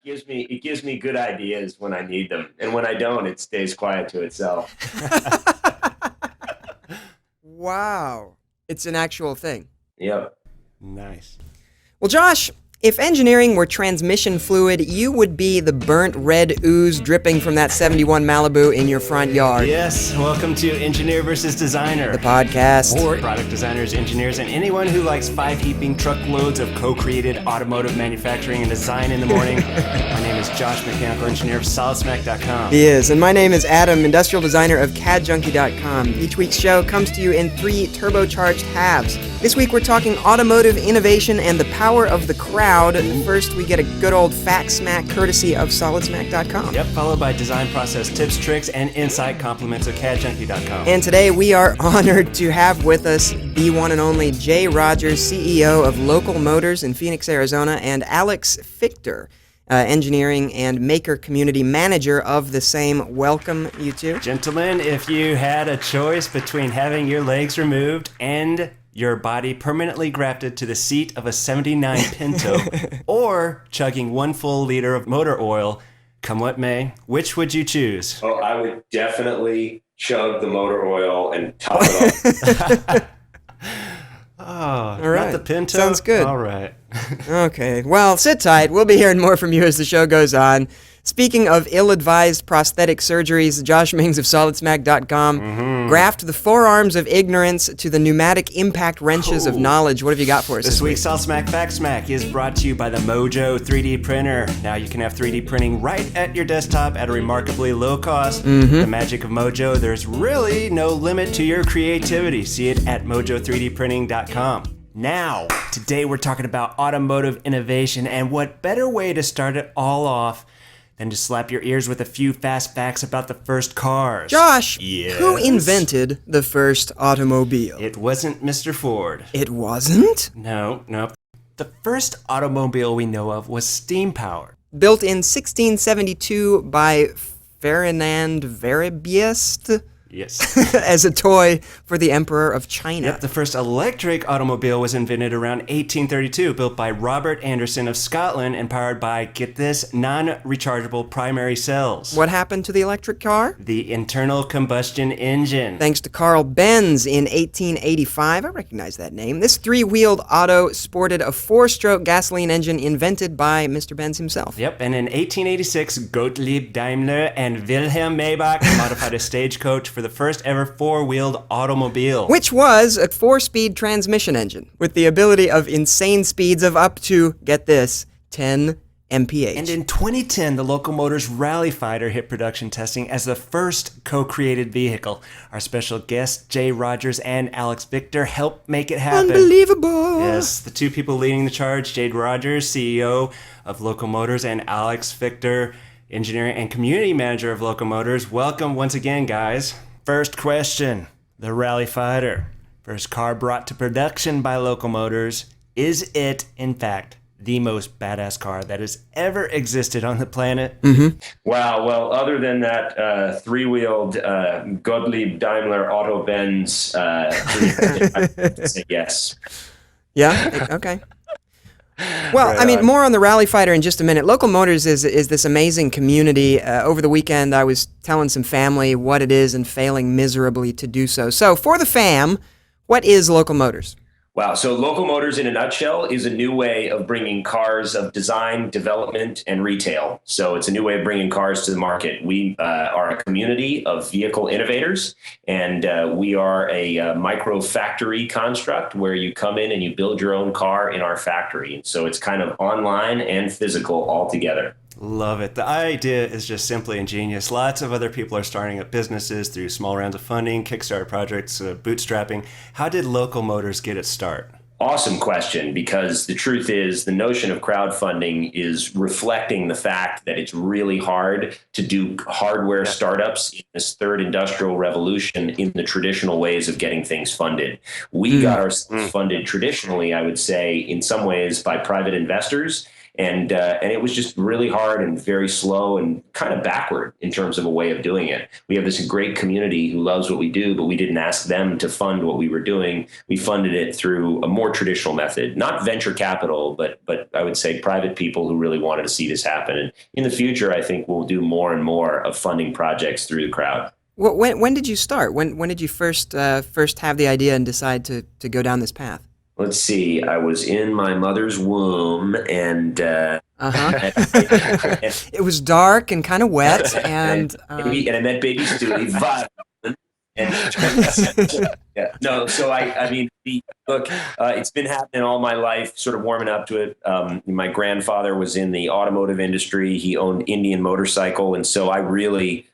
It gives me good ideas when I need them, and when I don't, it stays quiet to itself. Wow. It's an actual thing. Yep. Nice. Well, Josh, if engineering were transmission fluid, you would be the burnt red ooze dripping from that 71 Malibu in your front yard. Yes, welcome to Engineer versus Designer. The podcast. For product designers, engineers, and anyone who likes 5 heaping truckloads of co-created automotive manufacturing and design in the morning. My name is Josh, mechanical engineer of SolidSmack.com. He is, and my name is Adam, industrial designer of CADJunkie.com. Each week's show comes to you in 3 turbocharged halves. This week we're talking automotive innovation and the power of the crowd. First, we get a good old fact smack courtesy of SolidSmack.com. Yep, followed by design process tips, tricks, and insight compliments of CADJunkie.com. And today we are honored to have with us the one and only Jay Rogers, CEO of Local Motors in Phoenix, Arizona, and Alex Fiechter, engineering and maker community manager of the same. Welcome, you two. Gentlemen, if you had a choice between having your legs removed and your body permanently grafted to the seat of a 79 Pinto, or chugging 1 full liter of motor oil, come what may, which would you choose? Oh, I would definitely chug the motor oil and top it off. Oh, All right. not the Pinto? Sounds good. All right. Okay, well, sit tight. We'll be hearing more from you as the show goes on. Speaking of ill-advised prosthetic surgeries, Josh Mings of SolidSmack.com graft the forearms of ignorance to the pneumatic impact wrenches of knowledge. What have you got for us This this week? week's SolidSmack Fact Smack is brought to you by the Mojo 3D printer. Now you can have 3D printing right at your desktop at a remarkably low cost. The magic of Mojo, there's really no limit to your creativity. See it at mojo3dprinting.com. Now, today we're talking about automotive innovation, and what better way to start it all off than to slap your ears with a few fast facts about the first cars. Josh, Yes? who invented the first automobile? It wasn't Mr. Ford. It wasn't? No. The first automobile we know of was steam-powered. Built in 1672 by Ferdinand Varibiest Yes. as a toy for the Emperor of China. Yep, the first electric automobile was invented around 1832, built by Robert Anderson of Scotland and powered by, get this, non-rechargeable primary cells. What happened to the electric car? The internal combustion engine. Thanks to Carl Benz in 1885. I recognize that name. This 3-wheeled auto sported a 4-stroke gasoline engine invented by Mr. Benz himself. Yep, and in 1886, Gottlieb Daimler and Wilhelm Maybach modified a stagecoach for the first ever 4-wheeled automobile. Which was a 4-speed transmission engine with the ability of insane speeds of up to, get this, 10 mph. And in 2010, the Local Motors Rally Fighter hit production testing as the first co-created vehicle. Our special guests, Jay Rogers and Alex Fiechter, helped make it happen. Unbelievable! Yes, the two people leading the charge, Jay Rogers, CEO of Local Motors, and Alex Fiechter, engineering and community manager of Local Motors. Welcome once again, guys. First question, the Rally Fighter. First car brought to production by Local Motors. Is it, in fact, the most badass car that has ever existed on the planet? Wow. Well, other than that 3-wheeled Gottlieb Daimler Auto Benz, I'd say yes. Yeah? Okay. Well, Right I mean, on. more on the Rally Fighter in just a minute. Local Motors is this amazing community. Over the weekend, I was telling some family what it is and failing miserably to do so. So, for the fam, what is Local Motors? Wow. So Local Motors, in a nutshell, is a new way of bringing cars of design, development, and retail. So it's a new way of bringing cars to the market. We are a community of vehicle innovators, and we are a micro factory construct where you come in and you build your own car in our factory. So it's kind of online and physical all together. Love it. The idea is just simply ingenious. Lots of other people are starting up businesses through small rounds of funding, Kickstarter projects, bootstrapping. How did Local Motors get its start? Awesome question, because the truth is the notion of crowdfunding is reflecting the fact that it's really hard to do hardware startups in this third industrial revolution in the traditional ways of getting things funded. We got ourselves funded traditionally, I would say, in some ways by private investors. And it was just really hard and very slow and kind of backward in terms of a way of doing it. We have this great community who loves what we do, but we didn't ask them to fund what we were doing. We funded it through a more traditional method, not venture capital, but I would say private people who really wanted to see this happen. And in the future, I think we'll do more and more of funding projects through the crowd. Well, when did you start? When did you first have the idea and decide to go down this path? Let's see. I was in my mother's womb, and it was dark and kind of wet, and I met baby Stewie. Yeah. No, so I mean, look, it's been happening all my life, sort of warming up to it. My grandfather was in the automotive industry. He owned Indian Motorcycle. And so I really,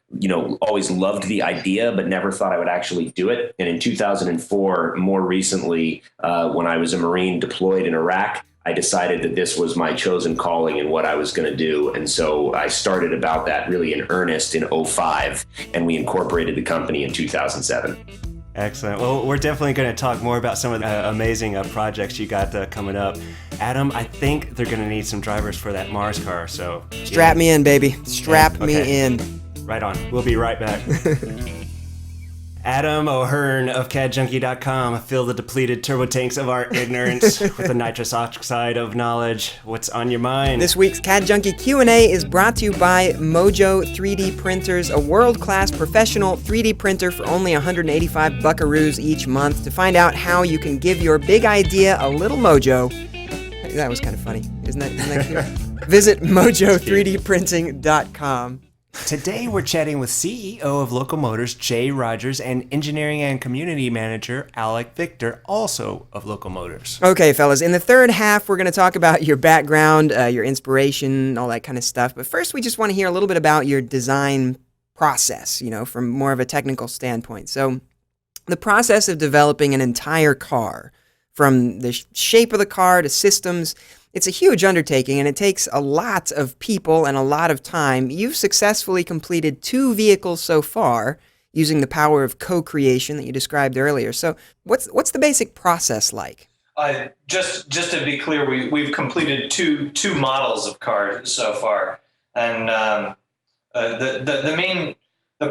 always loved the idea, but never thought I would actually do it. And in 2004, more recently, when I was a Marine deployed in Iraq, I decided that this was my chosen calling and what I was going to do. And so I started about that really in earnest in 2005, and we incorporated the company in 2007. Excellent. Well, we're definitely going to talk more about some of the amazing projects you got coming up. Adam, I think they're going to need some drivers for that Mars car. So strap me in, baby. Strap me in. Right on. We'll be right back. Adam O'Hearn of CADJunkie.com. Fill the depleted turbo tanks of our ignorance with the nitrous oxide of knowledge. What's on your mind? This week's CAD Junkie Q&A is brought to you by Mojo 3D Printers, a world-class professional 3D printer for only 185 buckaroos each month. To find out how you can give your big idea a little mojo. That was kind of funny. Isn't that cute? Visit mojo3dprinting.com. Today we're chatting with CEO of Local Motors, Jay Rogers, and Engineering and Community Manager, Alex Fiechter, also of Local Motors. Okay, fellas, in the third half, we're going to talk about your background, your inspiration, all that kind of stuff. But first, we just want to hear a little bit about your design process, from more of a technical standpoint. So the process of developing an entire car, from the shape of the car to systems, it's a huge undertaking, and it takes a lot of people and a lot of time. You've successfully completed 2 vehicles so far using the power of co-creation that you described earlier. So what's the basic process like? Just to be clear, we've completed two models of cars so far, and the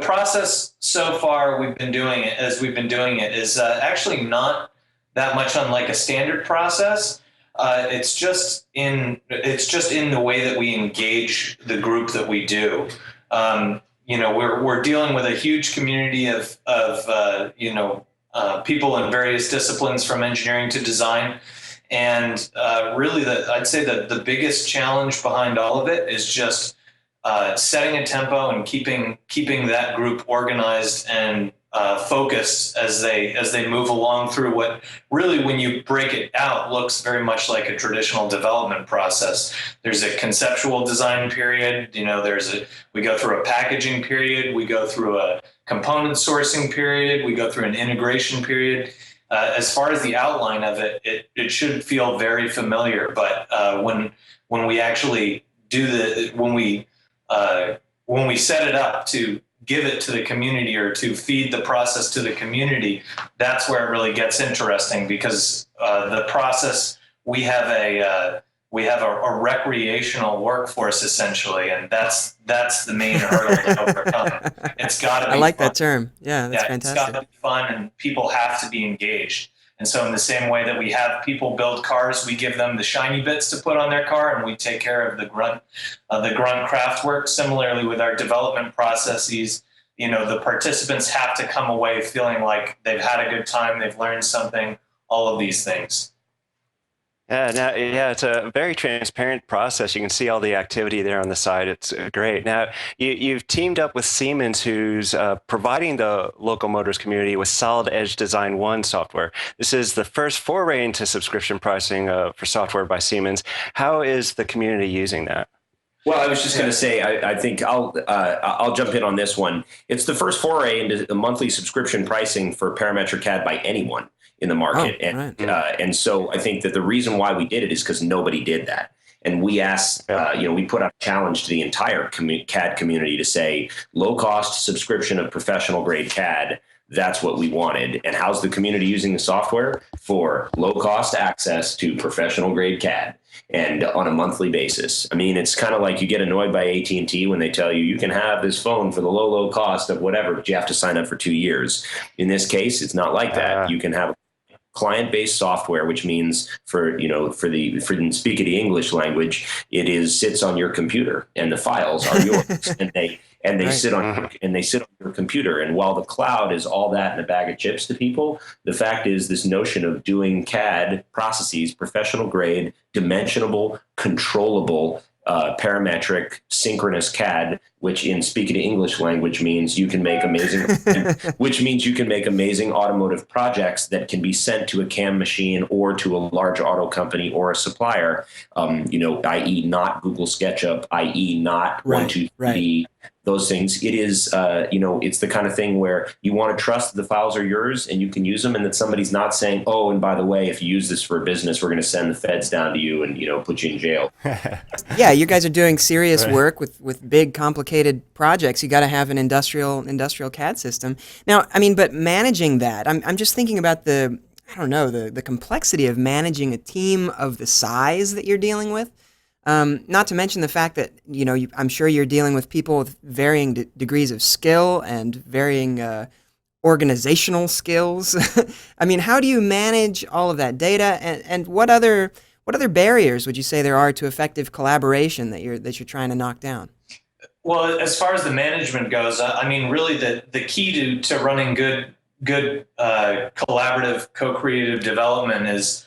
process so far we've been doing it is actually not that much unlike a standard process. It's just in the way that we engage the group that we do. We're dealing with a huge community of people in various disciplines from engineering to design. And really, I'd say that the biggest challenge behind all of it is just setting a tempo and keeping that group organized and focused as they move along through what really, when you break it out, looks very much like a traditional development process. There's a conceptual design period, we go through a packaging period, we go through a component sourcing period, we go through an integration period. As far as the outline of it, it should feel very familiar, but when we actually when we set it up to give it to the community or to feed the process to the community, that's where it really gets interesting, because the process, we have a recreational workforce essentially, and that's the main hurdle to overcome. It's got to be I like fun. That term. Yeah, that's fantastic. It's got to be fun, and people have to be engaged. And so in the same way that we have people build cars, we give them the shiny bits to put on their car, and we take care of the grunt craft work. Similarly, with our development processes, the participants have to come away feeling like they've had a good time, they've learned something, all of these things. It's a very transparent process. You can see all the activity there on the side. It's great. Now, you've teamed up with Siemens, who's providing the Local Motors community with Solid Edge Design 1 software. This is the first foray into subscription pricing for software by Siemens. How is the community using that? Well, I was just going to say, I think I'll jump in on this one. It's the first foray into the monthly subscription pricing for parametric CAD by anyone in the market. And so I think that the reason why we did it is because nobody did that. And we asked, we put out a challenge to the entire CAD community to say, low cost subscription of professional grade CAD. That's what we wanted. And how's the community using the software? For low cost access to professional grade CAD. and on a monthly basis. I mean, it's kind of like you get annoyed by AT&T when they tell you you can have this phone for the low cost of whatever, but you have to sign up for 2 years. In this case, it's not like that. You can have client-based software, which means for the speak of the English language, sits on your computer and the files are yours, and they Right. sit on your computer. And while the cloud is all that in a bag of chips to people, the fact is this notion of doing CAD processes, professional grade, dimensionable, controllable, parametric, synchronous CAD, which in speak of the English language means you can make amazing automotive projects that can be sent to a CAM machine or to a large auto company or a supplier, i.e. not Google SketchUp, i.e. not Right, 123D, those things. It is, it's the kind of thing where you want to trust that the files are yours and you can use them, and that somebody's not saying, oh, and by the way, if you use this for a business, we're going to send the feds down to you and, put you in jail. Yeah, you guys are doing serious work with big, complicated projects. You got to have an industrial CAD system. Now, I mean, but managing that, I'm just thinking about the complexity of managing a team of the size that you're dealing with. Not to mention the fact that, I'm sure you're dealing with people with varying degrees of skill and varying organizational skills. I mean, how do you manage all of that data, and what other barriers would you say there are to effective collaboration that you're trying to knock down? Well, as far as the management goes, I mean, really the key to running good collaborative, co-creative development is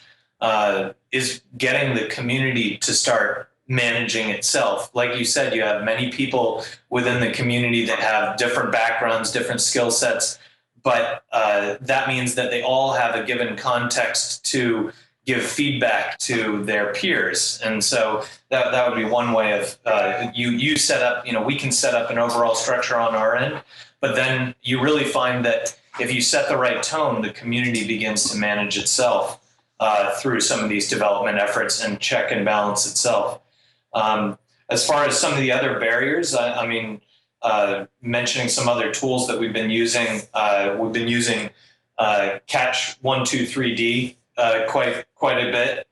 getting the community to start managing itself. Like you said, you have many people within the community that have different backgrounds, different skill sets, but that means that they all have a given context to give feedback to their peers. And so that would be one way of you set up, we can set up an overall structure on our end, but then you really find that if you set the right tone, the community begins to manage itself through some of these development efforts and check and balance itself. As far as some of the other barriers, I mean, mentioning some other tools that we've been using Catch 123D quite a bit.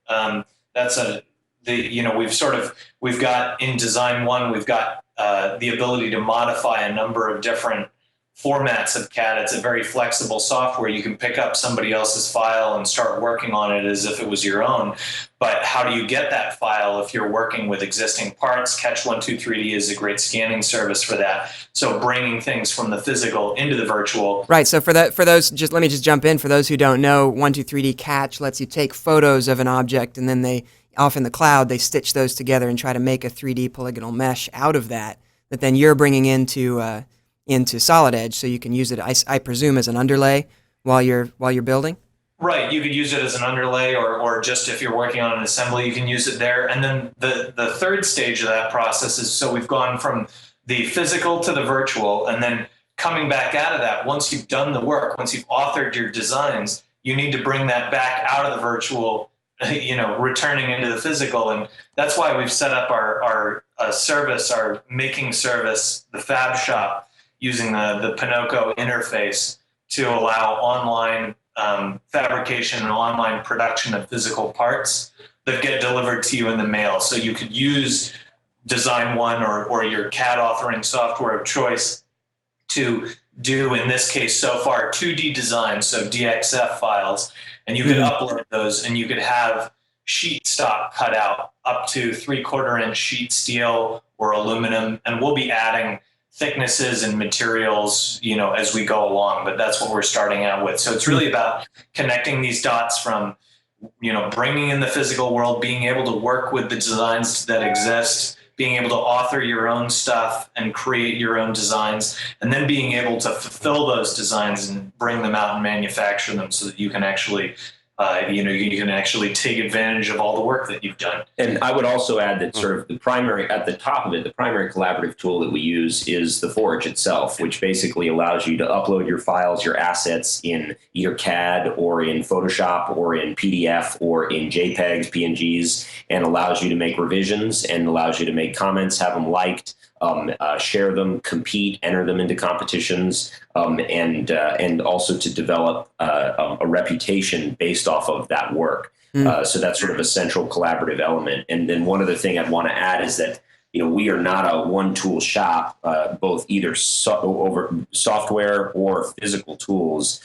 We've got in Design One, we've got the ability to modify a number of different formats of CAD. It's a very flexible software. You can pick up somebody else's file and start working on it as if it was your own. But how do you get that file if you're working with existing parts? Catch 123D is a great scanning service for that. So bringing things from the physical into the virtual. Right. So for those, let me just jump in. For those who don't know, 123D Catch lets you take photos of an object, and then they, off in the cloud, they stitch those together and try to make a 3D polygonal mesh out of that then you're bringing into Solid Edge, so you can use it, I presume, as an underlay while you're building? Right. You could use it as an underlay, or just if you're working on an assembly, you can use it there. And then the third stage of that process is, so we've gone from the physical to the virtual, and then coming back out of that, once you've done the work, once you've authored your designs, you need to bring that back out of the virtual, returning into the physical. And that's why we've set up our service, our making service, the Fab Shop, using the Pinocchio interface to allow online fabrication and online production of physical parts that get delivered to you in the mail. So you could use Design One or your CAD authoring software of choice to do, in this case so far, 2D designs, so DXF files, and you could upload those, and you could have sheet stock cut out up to 3/4 inch sheet steel or aluminum, and we'll be adding thicknesses and materials, as we go along, but that's what we're starting out with. So it's really about connecting these dots from, bringing in the physical world, being able to work with the designs that exist, being able to author your own stuff and create your own designs, and then being able to fulfill those designs and bring them out and manufacture them so that you can actually you can actually take advantage of all the work that you've done. And I would also add that sort of the primary collaborative tool that we use is the Forge itself, which basically allows you to upload your files, your assets in either CAD or in Photoshop or in PDF or in JPEGs, PNGs, and allows you to make revisions and allows you to make comments, have them liked, share them, compete, enter them into competitions, and also to develop a reputation based off of that work. So that's sort of a central collaborative element. And then one other thing I'd want to add is that, we are not a one-tool shop, both either over software or physical tools.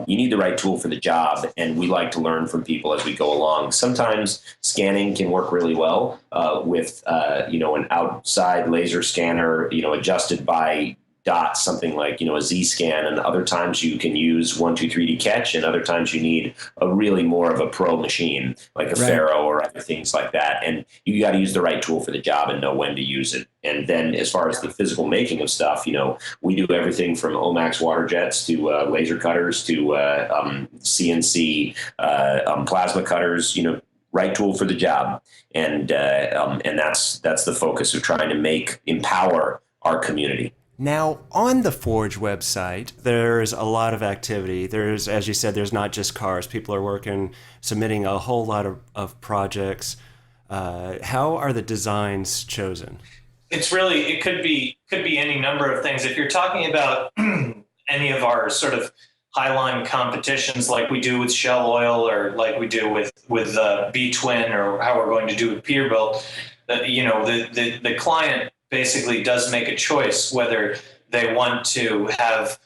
You need the right tool for the job, and we like to learn from people as we go along. Sometimes scanning can work really well with, an outside laser scanner, adjusted by dots, something like, a Z-scan, and other times you can use 123D catch, and other times you need a really more of a pro machine, like a Faire or other things like that. And you got to use the right tool for the job and know when to use it. And then as far as the physical making of stuff, we do everything from Omax water jets to laser cutters to CNC plasma cutters, right tool for the job. And that's the focus of trying to empower our community. Now, on the Forge website, there's a lot of activity. There's, as you said, there's not just cars. People are submitting a whole lot of projects. How are the designs chosen? It could be any number of things. If you're talking about any of our sort of highline competitions, like we do with Shell Oil, or like we do with B-Twin, or how we're going to do with Peterbilt, the client basically does make a choice whether they want to have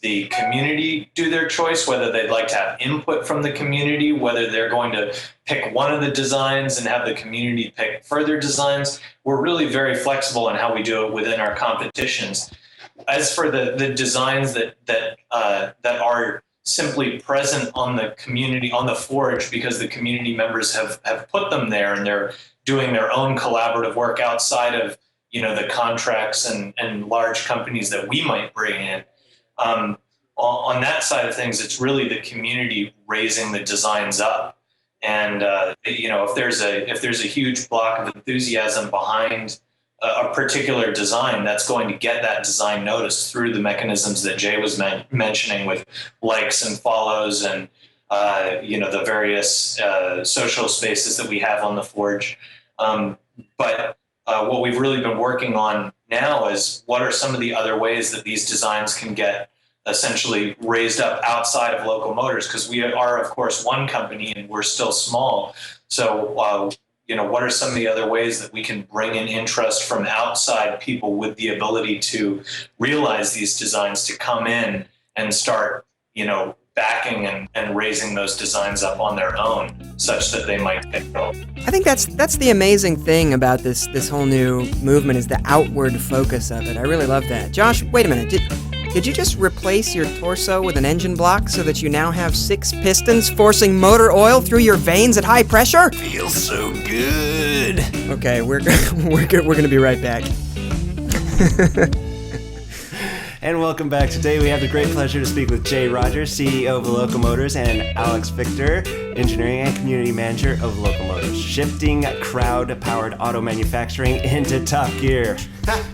the community do their choice, whether they'd like to have input from the community, whether they're going to pick one of the designs and have the community pick further designs. We're really very flexible in how we do it within our competitions. As for the designs that are simply present on the community, on the Forge, because the community members have put them there, and they're doing their own collaborative work outside of the contracts and large companies that we might bring in. On that side of things, it's really the community raising the designs up. And if there's a huge block of enthusiasm behind a particular design, that's going to get that design noticed through the mechanisms that Jay was mentioning, with likes and follows and the various social spaces that we have on the Forge. But what we've really been working on now is what are some of the other ways that these designs can get essentially raised up outside of Local Motors, because we are, of course, one company and we're still small. So, what are some of the other ways that we can bring in interest from outside people with the ability to realize these designs, to come in and start, backing and raising those designs up on their own, such that they might pick it up. I think that's the amazing thing about this whole new movement, is the outward focus of it. I really love that. Josh, wait a minute. Did you just replace your torso with an engine block so that you now have 6 pistons forcing motor oil through your veins at high pressure? Feels so good. Okay, we're gonna be right back. And welcome back. Today we have the great pleasure to speak with Jay Rogers, CEO of Local Motors, and Alex Fiechter, Engineering and Community Manager of Local Motors, shifting crowd-powered auto manufacturing into top gear.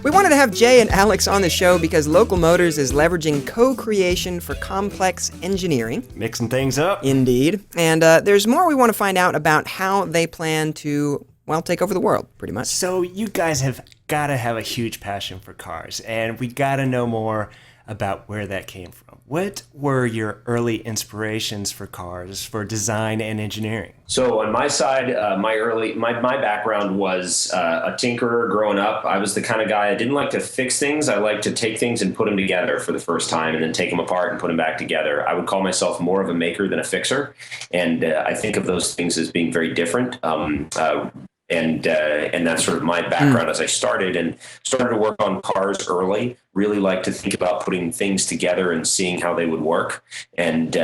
We wanted to have Jay and Alex on the show because Local Motors is leveraging co-creation for complex engineering. Mixing things up. Indeed. And there's more we want to find out about how they plan to, take over the world, pretty much. So you guys have got to have a huge passion for cars, and we got to know more about where that came from. What were your early inspirations for cars, for design and engineering? So on my side, my background was a tinkerer growing up. I was the kind of guy, I didn't like to fix things. I liked to take things and put them together for the first time, and then take them apart and put them back together. I would call myself more of a maker than a fixer. And I think of those things as being very different. And that's sort of my background as I started to work on cars early. Really like to think about putting things together and seeing how they would work. And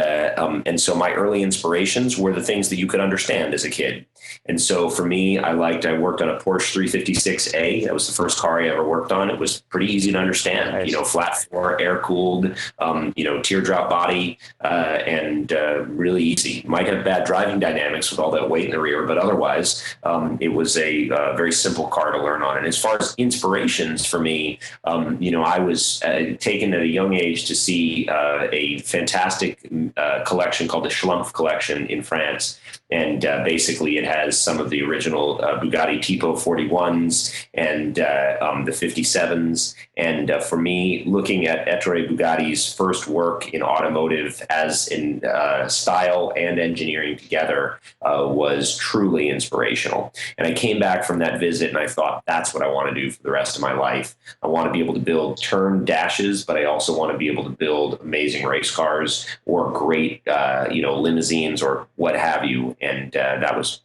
so my early inspirations were the things that you could understand as a kid. And so for me, I worked on a Porsche 356A. That was the first car I ever worked on. It was pretty easy to understand. Nice. Flat floor, air cooled, teardrop body, and really easy. Might have bad driving dynamics with all that weight in the rear, but otherwise, it was a very simple car to learn on. And as far as inspirations for me, I was taken at a young age to see a fantastic collection called the Schlumpf collection in France. And basically, it has some of the original Bugatti Tipo 41s and the 57s. And for me, looking at Ettore Bugatti's first work in automotive, as in style and engineering together, was truly inspirational. And I came back from that visit and I thought, that's what I want to do for the rest of my life. I want to be able to build turn dashes, but I also want to be able to build amazing race cars or great, limousines or what have you. And that was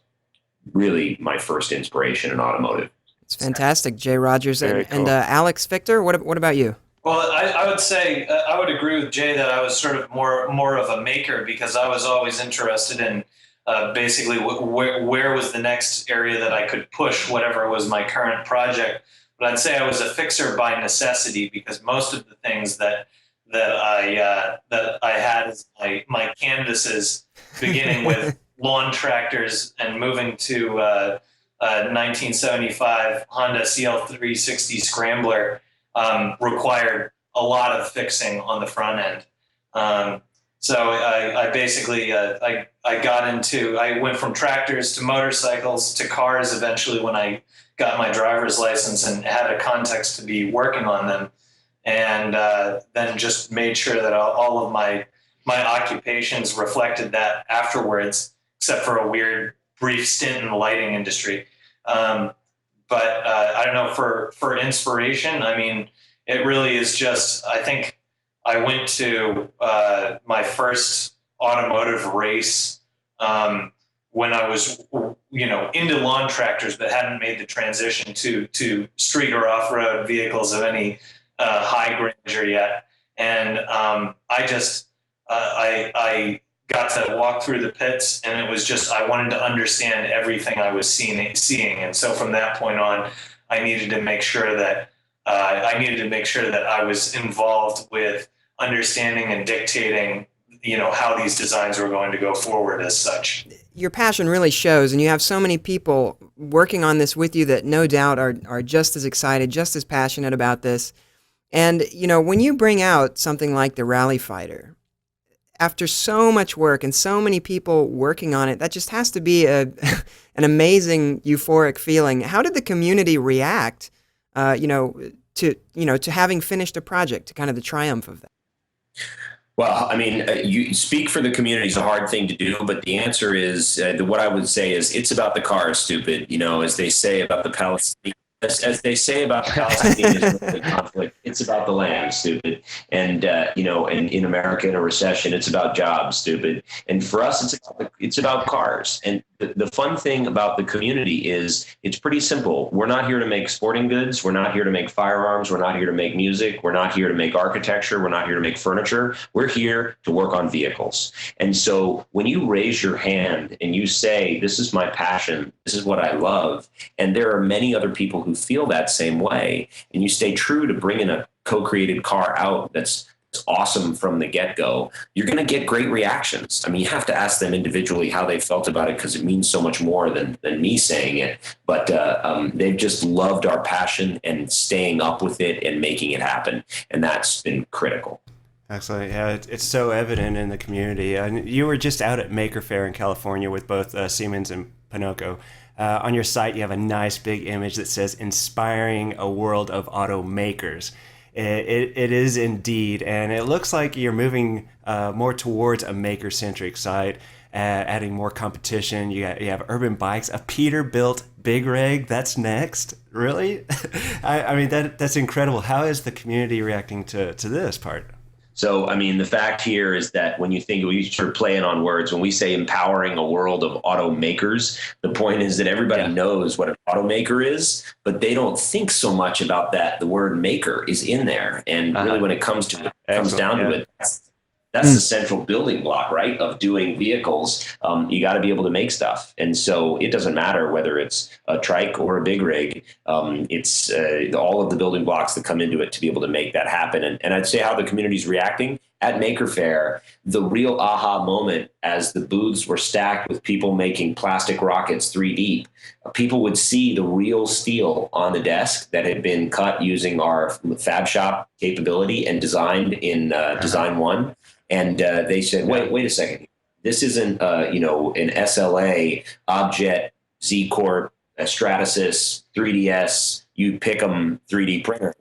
really my first inspiration in automotive. It's fantastic, Jay Rogers. Very cool. And Alex Fiechter, what about you? Well, I would say I would agree with Jay that I was sort of more of a maker, because I was always interested in basically where was the next area that I could push whatever was my current project. But I'd say I was a fixer by necessity, because most of the things that I had as my canvases, beginning with lawn tractors and moving to 1975 Honda CL360 Scrambler, required a lot of fixing on the front end. So I basically I went from tractors to motorcycles to cars eventually when I got my driver's license and had a context to be working on them, and then just made sure that all of my occupations reflected that afterwards, except for a weird brief stint in the lighting industry. But I don't know, for inspiration, I mean, it really is just, I think I went to my first automotive race when I was, into lawn tractors, but hadn't made the transition to street or off-road vehicles of any high grandeur yet. And I got to walk through the pits, and it was just, I wanted to understand everything I was seeing. And so from that point on, I needed to make sure that I was involved with understanding and dictating, how these designs were going to go forward as such. Your passion really shows, and you have so many people working on this with you that no doubt are just as excited, just as passionate about this. And, when you bring out something like the Rally Fighter, after so much work and so many people working on it, that just has to be an amazing, euphoric feeling. How did the community react, to having finished a project, to kind of the triumph of that? Well, I mean, you speak for the community is a hard thing to do, but the answer is what I would say is it's about the cars, stupid. As they say about the Palestinian. As they say about Palestinian conflict, it's about the land, stupid. And and in America in a recession, it's about jobs, stupid. And for us, it's about cars. And the fun thing about the community is it's pretty simple. We're not here to make sporting goods. We're not here to make firearms. We're not here to make music. We're not here to make architecture. We're not here to make furniture. We're here to work on vehicles. And so when you raise your hand and you say, this is my passion, this is what I love, and there are many other people who feel that same way, and you stay true to bringing a co-created car out that's awesome from the get-go, you're going to get great reactions. I mean, you have to ask them individually how they felt about it, because it means so much more than me saying it. But they've just loved our passion and staying up with it and making it happen. And that's been critical. Excellent. Yeah, it's so evident in the community. And you were just out at Maker Faire in California with both Siemens and Pinoco. On your site, you have a nice big image that says "Inspiring a World of Automakers." It is indeed, and it looks like you're moving more towards a maker-centric site, adding more competition. You have urban bikes, a Peterbilt big rig. That's next. Really? I mean, that's incredible. How is the community reacting to this part? So, I mean, the fact here is that when you think, we sort of playing on words, when we say empowering a world of automakers, the point is that everybody knows what an automaker is, but they don't think so much about that. The word maker is in there. And really, when it comes to it, comes down to it, that's the central building block, right, of doing vehicles. You got to be able to make stuff. And so it doesn't matter whether it's a trike or a big rig. It's all of the building blocks that come into it to be able to make that happen. And I'd say how the community's reacting at Maker Faire, the real aha moment as the booths were stacked with people making plastic rockets 3 deep, people would see the real steel on the desk that had been cut using our Fab Shop capability and designed in Design One. And they said, wait a second. This isn't, an SLA, Objet, Z Corp, a Stratasys, 3DS, you pick them 3D printer.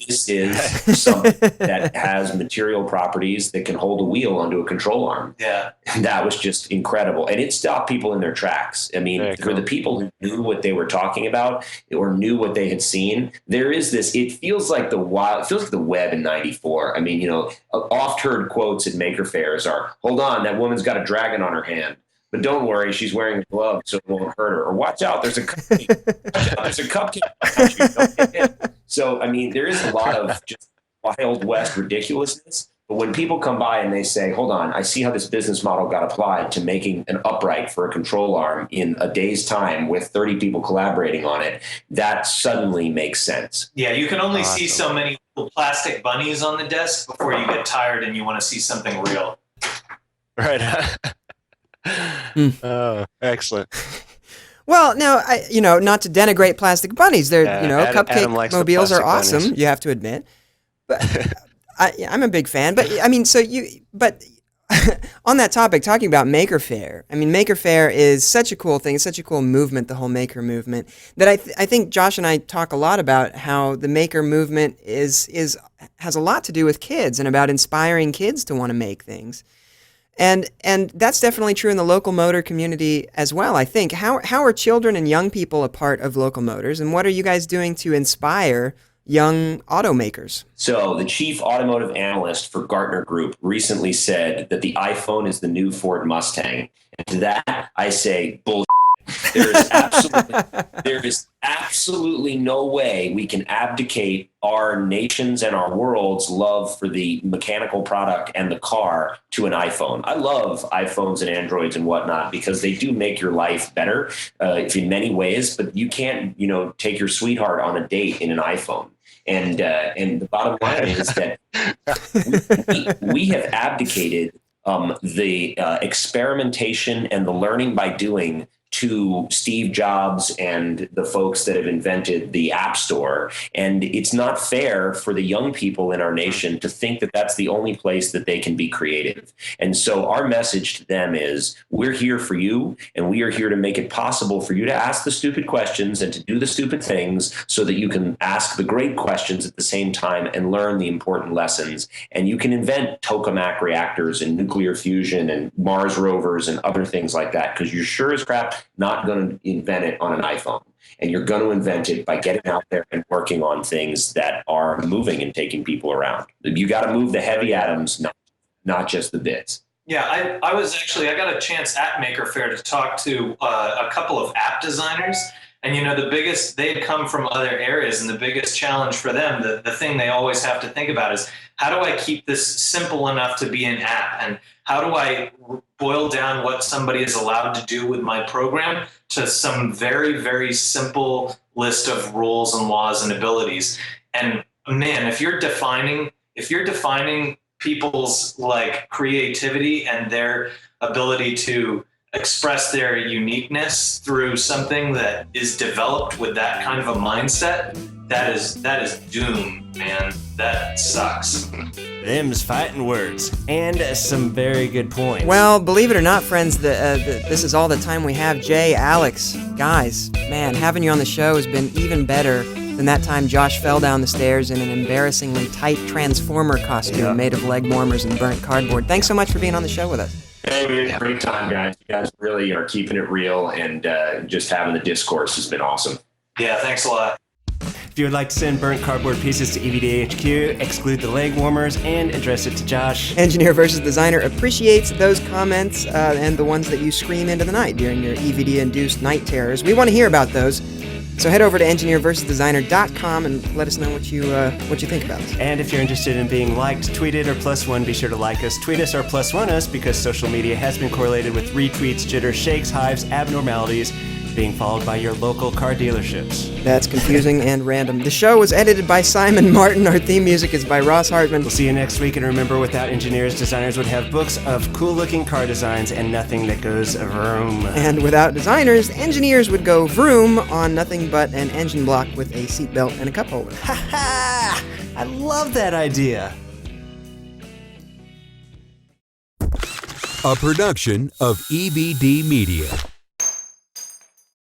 This is something that has material properties that can hold a wheel onto a control arm. Yeah. And that was just incredible. And it stopped people in their tracks. I mean, for the people who knew what they were talking about or knew what they had seen, there is this, it feels like the web in 94. I mean, oft heard quotes at Maker Fairs are, hold on, that woman's got a dragon on her hand. But don't worry, she's wearing a glove, so it won't hurt her. Or watch out, there's a cupcake. Watch out, there's a cupcake behind you. Don't get hit. So, I mean, there is a lot of just Wild West ridiculousness. But when people come by and they say, hold on, I see how this business model got applied to making an upright for a control arm in a day's time with 30 people collaborating on it, that suddenly makes sense. Yeah, you can only see so many little plastic bunnies on the desk before you get tired and you want to see something real. Right. Oh, excellent. Well, now, not to denigrate plastic bunnies. They're, cupcake mobiles are awesome, bunnies. You have to admit. But I'm a big fan. But, I mean, but on that topic, talking about Maker Faire, I mean, Maker Faire is such a cool thing. It's such a cool movement, the whole maker movement, that I think Josh and I talk a lot about how the maker movement has a lot to do with kids and about inspiring kids to want to make things. And that's definitely true in the local motor community as well, I think. How are children and young people a part of local motors, and what are you guys doing to inspire young automakers? So the chief automotive analyst for Gartner Group recently said that the iPhone is the new Ford Mustang. And to that, I say, bullshit. There is absolutely no way we can abdicate our nation's and our world's love for the mechanical product and the car to an iPhone. I love iPhones and Androids and whatnot because they do make your life better in many ways, but you can't, take your sweetheart on a date in an iPhone. And the bottom line is that we have abdicated the experimentation and the learning by doing to Steve Jobs and the folks that have invented the App Store. And it's not fair for the young people in our nation to think that that's the only place that they can be creative. And so our message to them is, we're here for you, and we are here to make it possible for you to ask the stupid questions and to do the stupid things so that you can ask the great questions at the same time and learn the important lessons. And you can invent tokamak reactors and nuclear fusion and Mars rovers and other things like that, because you're sure as crap not going to invent it on an iPhone. And you're going to invent it by getting out there and working on things that are moving and taking people around. You got to move the heavy atoms, not just the bits. Yeah, I got a chance at Maker Faire to talk to a couple of app designers. And, they had come from other areas, and the biggest challenge for them, the thing they always have to think about is, how do I keep this simple enough to be an app? And how do I boil down what somebody is allowed to do with my program to some very, very simple list of rules and laws and abilities? And man, if you're defining people's creativity and their ability to express their uniqueness through something that is developed with that kind of a mindset, that is doom, man. That sucks. Them's fighting words, and some very good points. Well, believe it or not, friends, this is all the time we have. Jay, Alex, guys, man, having you on the show has been even better than that time Josh fell down the stairs in an embarrassingly tight Transformer costume made of leg warmers and burnt cardboard. Thanks so much for being on the show with us. Hey, we had a great time, guys. You guys really are keeping it real, and just having the discourse has been awesome. Yeah, thanks a lot. If you would like to send burnt cardboard pieces to EVDHQ, exclude the leg warmers, and address it to Josh. Engineer vs. Designer appreciates those comments and the ones that you scream into the night during your EVD-induced night terrors. We want to hear about those. So head over to EngineerVsDesigner.com and let us know what you think about us. And if you're interested in being liked, tweeted, or +1, be sure to like us, tweet us, or +1 us, because social media has been correlated with retweets, jitters, shakes, hives, abnormalities, being followed by your local car dealerships. That's confusing and random. The show was edited by Simon Martin. Our theme music is by Ross Hartman. We'll see you next week, and remember, without engineers, designers would have books of cool-looking car designs and nothing that goes vroom. And without designers, engineers would go vroom on nothing but an engine block with a seatbelt and a cup holder. Ha ha! I love that idea. A production of EVD Media.